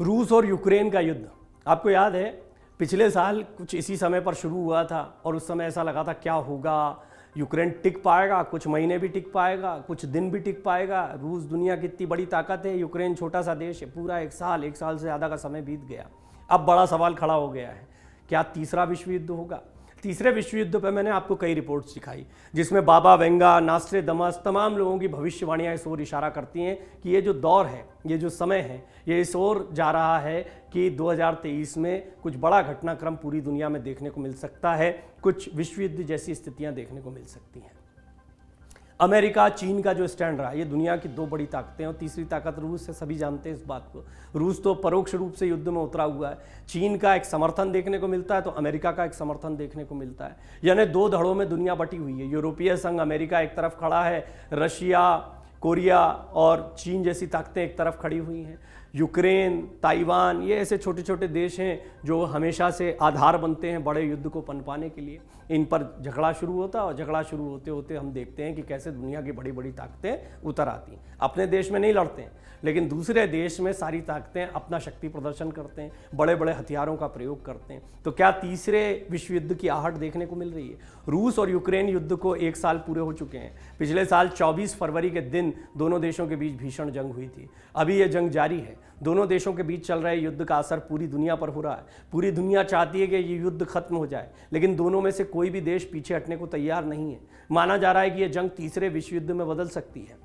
रूस और यूक्रेन का युद्ध आपको याद है, पिछले साल कुछ इसी समय पर शुरू हुआ था और उस समय ऐसा लगा था क्या होगा, यूक्रेन टिक पाएगा, कुछ महीने भी टिक पाएगा, कुछ दिन भी टिक पाएगा। रूस दुनिया की इतनी बड़ी ताकत है, यूक्रेन छोटा सा देश है। पूरा एक साल से ज़्यादा का समय बीत गया। अब बड़ा सवाल खड़ा हो गया है, क्या तीसरा विश्व युद्ध होगा? तीसरे विश्व युद्ध पर मैंने आपको कई रिपोर्ट्स दिखाई, जिसमें बाबा वेंगा, नास्ट्रेदमस, तमाम लोगों की भविष्यवाणियां इस ओर इशारा करती हैं कि ये जो दौर है, ये जो समय है, ये इस ओर जा रहा है कि 2023 में कुछ बड़ा घटनाक्रम पूरी दुनिया में देखने को मिल सकता है। कुछ विश्व युद्ध जैसी स्थितियां देखने को मिल सकती हैं। अमेरिका, चीन का जो स्टैंड रहा, ये दुनिया की दो बड़ी ताकतें, और तीसरी ताकत रूस है। सभी जानते हैं इस बात को। रूस तो परोक्ष रूप से युद्ध में उतरा हुआ है। चीन का एक समर्थन देखने को मिलता है तो अमेरिका का एक समर्थन देखने को मिलता है। यानी दो धड़ों में दुनिया बटी हुई है। यूरोपीय संघ, अमेरिका एक तरफ खड़ा है, रशिया, कोरिया और चीन जैसी ताकतें एक तरफ खड़ी हुई हैं। यूक्रेन, ताइवान, ये ऐसे छोटे छोटे देश हैं जो हमेशा से आधार बनते हैं बड़े युद्ध को पनपाने के लिए। इन पर झगड़ा शुरू होता है और झगड़ा शुरू होते होते हम देखते हैं कि कैसे दुनिया की बड़ी बड़ी ताकतें उतर आती हैं। अपने देश में नहीं लड़ते हैं, लेकिन दूसरे देश में सारी ताकतें अपना शक्ति प्रदर्शन करते हैं, बड़े बड़े हथियारों का प्रयोग करते हैं। तो क्या तीसरे विश्व युद्ध की आहट देखने को मिल रही है? रूस और यूक्रेन युद्ध को एक साल पूरे हो चुके हैं। पिछले साल 24 फरवरी के दिन दोनों देशों के बीच भीषण जंग हुई थी। अभी यह जंग जारी है। दोनों देशों के बीच चल रहे युद्ध का असर पूरी दुनिया पर हो रहा है। पूरी दुनिया चाहती है कि ये युद्ध खत्म हो जाए, लेकिन दोनों में से कोई भी देश पीछे हटने को तैयार नहीं है। माना जा रहा है कि यह जंग तीसरे विश्व युद्ध में बदल सकती है।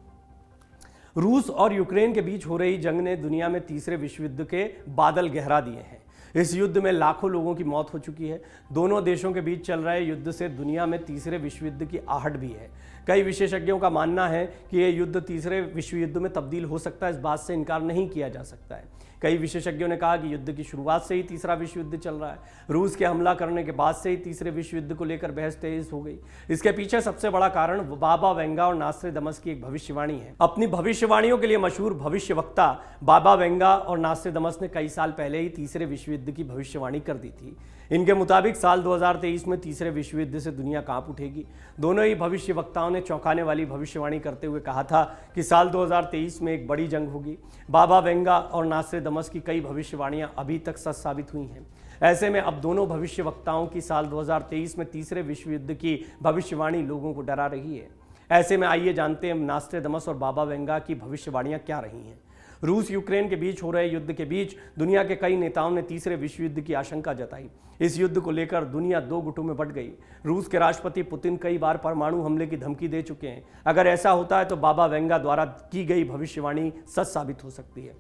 रूस और यूक्रेन के बीच हो रही जंग ने दुनिया में तीसरे विश्व युद्ध के बादल गहरा दिए हैं। इस युद्ध में लाखों लोगों की मौत हो चुकी है। दोनों देशों के बीच चल रहे युद्ध से दुनिया में तीसरे विश्व युद्ध की आहट भी है। कई विशेषज्ञों का मानना है कि यह युद्ध तीसरे विश्व युद्ध में तब्दील हो सकता है। इस बात से इनकार नहीं किया जा सकता है। कई विशेषज्ञों ने कहा कि युद्ध की शुरुआत से ही तीसरा विश्व युद्ध चल रहा है। रूस के हमला करने के बाद से ही तीसरे विश्व युद्ध को लेकर बहस तेज हो गई। इसके पीछे सबसे बड़ा कारण बाबा वेंगा और नास्ट्रेदमस की एक भविष्यवाणी है। अपनी भविष्यवाणियों के लिए मशहूर भविष्यवक्ता बाबा वेंगा और नास्ट्रेदमस ने कई साल पहले ही तीसरे विश्व युद्ध की भविष्यवाणी कर दी थी। इनके मुताबिक साल 2023 में तीसरे विश्व युद्ध से दुनिया कांप उठेगी। दोनों ही भविष्यवक्ताओं ने चौंकाने वाली भविष्यवाणी करते हुए कहा था कि साल 2023 में एक बड़ी जंग होगी। बाबा वेंगा और नास्ट्रेदमस की कई भविष्यवाणियां अभी तक सच साबित हुई हैं। ऐसे में अब दोनों भविष्यवक्ताओं की साल 2023 में तीसरे विश्व युद्ध की भविष्यवाणी लोगों को डरा रही है। ऐसे में आइए जानते हैं नास्ट्रेदमस और बाबा वेंगा की भविष्यवाणियां क्या रही हैं। रूस यूक्रेन के बीच हो रहे युद्ध के बीच दुनिया के कई नेताओं ने तीसरे विश्व युद्ध की आशंका जताई। इस युद्ध को लेकर दुनिया दो गुटों में बंट गई। रूस के राष्ट्रपति पुतिन कई बार परमाणु हमले की धमकी दे चुके हैं। अगर ऐसा होता है तो बाबा वेंगा द्वारा की गई भविष्यवाणी सच साबित हो सकती है।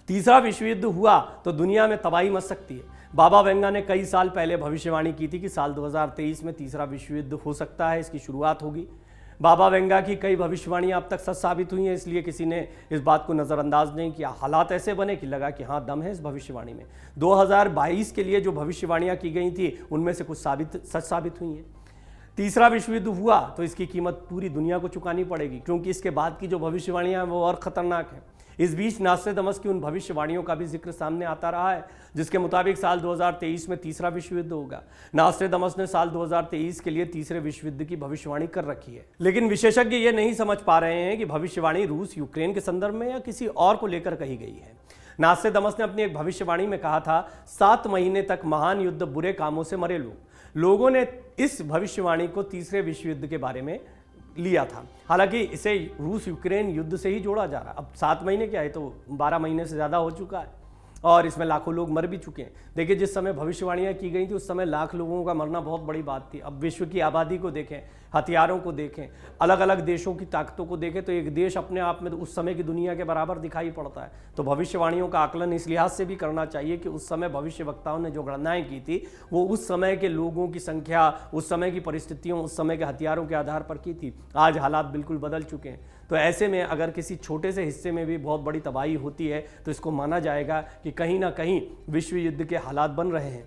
तीसरा विश्व युद्ध हुआ तो दुनिया में तबाही मच सकती है। बाबा वेंगा ने कई साल पहले भविष्यवाणी की थी कि साल 2023 में तीसरा विश्व युद्ध हो सकता है, इसकी शुरुआत होगी। बाबा वेंगा की कई भविष्यवाणियां अब तक सच साबित हुई हैं, इसलिए किसी ने इस बात को नज़रअंदाज नहीं किया। हालात ऐसे बने कि लगा कि हाँ, दम है इस भविष्यवाणी में। 2022 के लिए जो भविष्यवाणियां की गई थी उनमें से कुछ सच साबित हुई हैं। तीसरा विश्व युद्ध हुआ तो इसकी कीमत पूरी दुनिया को चुकानी पड़ेगी, क्योंकि इसके बाद की जो भविष्यवाणियां हैं वो और खतरनाक है। इस बीच नास्ट्रेदमस की उन भविष्यवाणियों का भी जिक्र सामने आता रहा है जिसके मुताबिक साल 2023 में तीसरा विश्व युद्ध होगा। नास्ट्रेदमस ने साल 2023 के लिए तीसरे विश्व युद्ध की भविष्यवाणी कर रखी है, लेकिन विशेषज्ञ ये नहीं समझ पा रहे हैं कि भविष्यवाणी रूस यूक्रेन के संदर्भ में या किसी और को लेकर कही गई है। नास्ट्रेदमस ने अपनी एक भविष्यवाणी में कहा था, 7 महीने तक महान युद्ध, बुरे कामों से मरे लोगों ने इस भविष्यवाणी को तीसरे विश्व युद्ध के बारे में लिया था। हालांकि इसे रूस यूक्रेन युद्ध से ही जोड़ा जा रहा है। अब 7 महीने क्या है, तो 12 महीने से ज़्यादा हो चुका है और इसमें लाखों लोग मर भी चुके हैं। देखिए, जिस समय भविष्यवाणियां की गई थी उस समय लाख लोगों का मरना बहुत बड़ी बात थी। अब विश्व की आबादी को देखें, हथियारों को देखें, अलग अलग देशों की ताकतों को देखें तो एक देश अपने आप में तो उस समय की दुनिया के बराबर दिखाई पड़ता है। तो भविष्यवाणियों का आकलन इस लिहाज से भी करना चाहिए कि उस समय भविष्यवक्ताओं ने जो गणनाएं की थी वो उस समय के लोगों की संख्या, उस समय की परिस्थितियों, उस समय के हथियारों के आधार पर की थी। आज हालात बिल्कुल बदल चुके हैं। तो ऐसे में अगर किसी छोटे से हिस्से में भी बहुत बड़ी तबाही होती है तो इसको माना जाएगा कि कहीं ना कहीं विश्व युद्ध के हालात बन रहे हैं।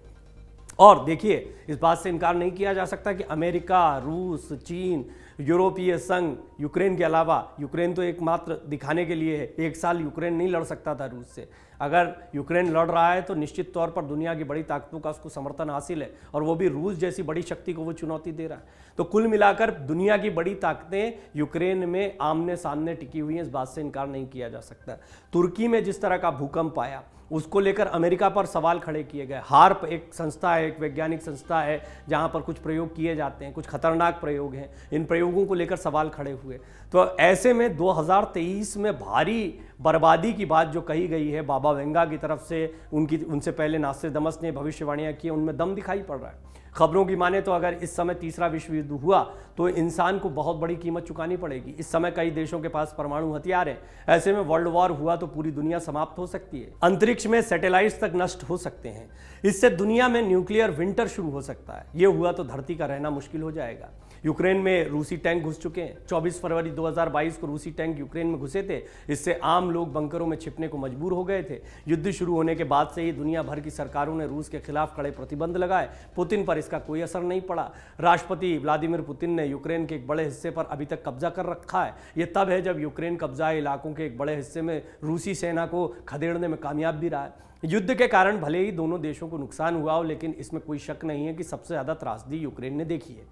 और देखिए, इस बात से इनकार नहीं किया जा सकता कि अमेरिका, रूस, चीन, यूरोपीय संघ, यूक्रेन के अलावा, यूक्रेन तो एकमात्र दिखाने के लिए है, एक साल यूक्रेन नहीं लड़ सकता था रूस से। अगर यूक्रेन लड़ रहा है तो निश्चित तौर पर दुनिया की बड़ी ताकतों का उसको समर्थन हासिल है, और वो भी रूस जैसी बड़ी शक्ति को वो चुनौती दे रहा है। तो कुल मिलाकर दुनिया की बड़ी ताकतें यूक्रेन में आमने सामने टिकी हुई हैं, इस बात से इनकार नहीं किया जा सकता। तुर्की में जिस तरह का भूकंप आया, उसको लेकर अमेरिका पर सवाल खड़े किए गए। हार्प एक संस्था है, एक वैज्ञानिक संस्था है, जहां पर कुछ प्रयोग किए जाते हैं, कुछ खतरनाक प्रयोग हैं, इन प्रयोगों को लेकर सवाल खड़े हुए। तो ऐसे में 2023 में भारी बर्बादी की बात जो कही गई है बाबा वेंगा की तरफ से, उनसे पहले नास्ट्राडामस ने भविष्यवाणियां की, उनमें दम दिखाई पड़ रहा है। खबरों की माने तो अगर इस समय तीसरा विश्व युद्ध हुआ तो इंसान को बहुत बड़ी कीमत चुकानी पड़ेगी। इस समय कई देशों के पास परमाणु हथियार हैं, ऐसे में वर्ल्ड वॉर हुआ तो पूरी दुनिया समाप्त हो सकती है, अंतरिक्ष में सैटेलाइट्स तक नष्ट हो सकते हैं, इससे दुनिया में न्यूक्लियर विंटर शुरू हो सकता है। यह हुआ तो धरती का रहना मुश्किल हो जाएगा। यूक्रेन में रूसी टैंक घुस चुके हैं। 24 फरवरी 2022 को रूसी टैंक यूक्रेन में घुसे थे, इससे आम लोग बंकरों में छिपने को मजबूर हो गए थे। युद्ध शुरू होने के बाद से ही दुनिया भर की सरकारों ने रूस के खिलाफ कड़े प्रतिबंध लगाए। पुतिन पर इसका कोई असर नहीं पड़ा। राष्ट्रपति व्लादिमीर पुतिन ने यूक्रेन के एक बड़े हिस्से पर अभी तक कब्जा कर रखा है। यह तब है जब यूक्रेन कब्जाए इलाकों के एक बड़े हिस्से में रूसी सेना को खदेड़ने में कामयाब भी रहा है। युद्ध के कारण भले ही दोनों देशों को नुकसान हुआ हो, लेकिन इसमें कोई शक नहीं है कि सबसे ज्यादा त्रासदी यूक्रेन ने देखी है।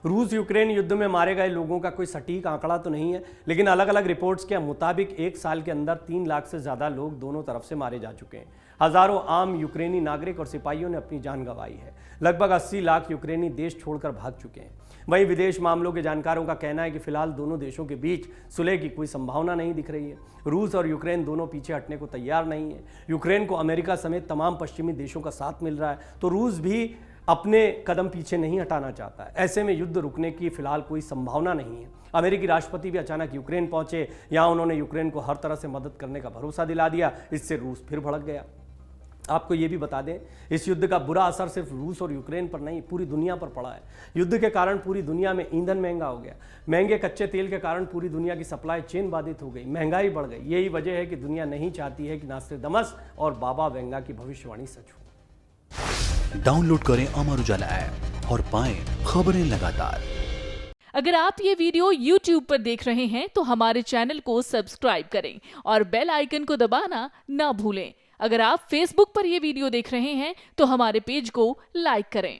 रूस यूक्रेन युद्ध में मारे गए लोगों का कोई सटीक आंकड़ा तो नहीं है, लेकिन अलग अलग रिपोर्ट्स के मुताबिक एक साल के अंदर 3 लाख से ज़्यादा लोग दोनों तरफ से मारे जा चुके हैं। हजारों आम यूक्रेनी नागरिक और सिपाहियों ने अपनी जान गंवाई है। लगभग 80 लाख यूक्रेनी देश छोड़कर भाग चुके हैं। वहीं विदेश मामलों के जानकारों का कहना है कि फिलहाल दोनों देशों के बीच सुलह की कोई संभावना नहीं दिख रही है। रूस और यूक्रेन दोनों पीछे हटने को तैयार नहीं है। यूक्रेन को अमेरिका समेत तमाम पश्चिमी देशों का साथ मिल रहा है, तो रूस भी अपने कदम पीछे नहीं हटाना चाहता है। ऐसे में युद्ध रुकने की फिलहाल कोई संभावना नहीं है। अमेरिकी राष्ट्रपति भी अचानक यूक्रेन पहुंचे, यहां उन्होंने यूक्रेन को हर तरह से मदद करने का भरोसा दिला दिया। इससे रूस फिर भड़क गया। आपको ये भी बता दें, इस युद्ध का बुरा असर सिर्फ रूस और यूक्रेन पर नहीं, पूरी दुनिया पर पड़ा है। युद्ध के कारण पूरी दुनिया में ईंधन महंगा हो गया। महंगे कच्चे तेल के कारण पूरी दुनिया की सप्लाई चेन बाधित हो गई, महंगाई बढ़ गई। यही वजह है कि दुनिया नहीं चाहती है कि नास्ट्राडामस और बाबा वेंगा की भविष्यवाणी सच हो। डाउनलोड करें अमर उजाला ऐप और पाएं खबरें लगातार। अगर आप ये वीडियो YouTube पर देख रहे हैं तो हमारे चैनल को सब्सक्राइब करें और बेल आइकन को दबाना ना भूलें। अगर आप Facebook पर ये वीडियो देख रहे हैं तो हमारे पेज को लाइक करें।